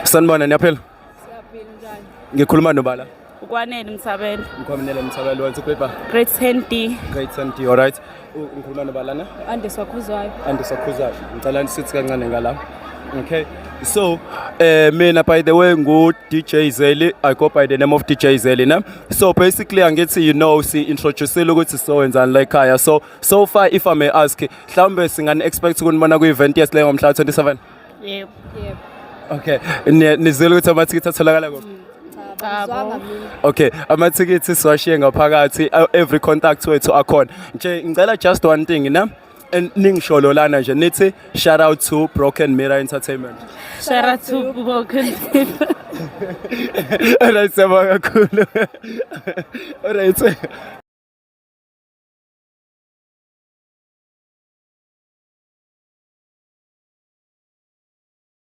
Sanibona niyaphila? Siyaphila njani? Ngikhuluma nobala. Ukwanele Mthabela. Ngikhulumela Mthabela wenza paper. Grade 10D. Grade 10D, all right. Ngikhuluma nobala na? Andiswakhuzwayo. Andisakhuzayo. Ngicela nisithi kancane ngala. Okay. So, mina by the way ngu DJ Zeli. I go by the name of DJ Zeli na. So basically angithi you know si introduce ukuthi so wenzani la ekhaya. So far if I may ask, mhlawumbe singani expect ukunibona ku event yesile ngomhla 27? Yep. Okay. Nizele ukuthi amathikithi atholakala kuphi? Chabo. Okay, amathikithi siwashiye ngaphakathi every contact wethu akhona. Nje ngicela just one thing na. Ningisholo lana nje nithi shout out to Broken Mirror Entertainment. Shout out to Broken Mirror. Alright, siyabonga kakhulu. Alright.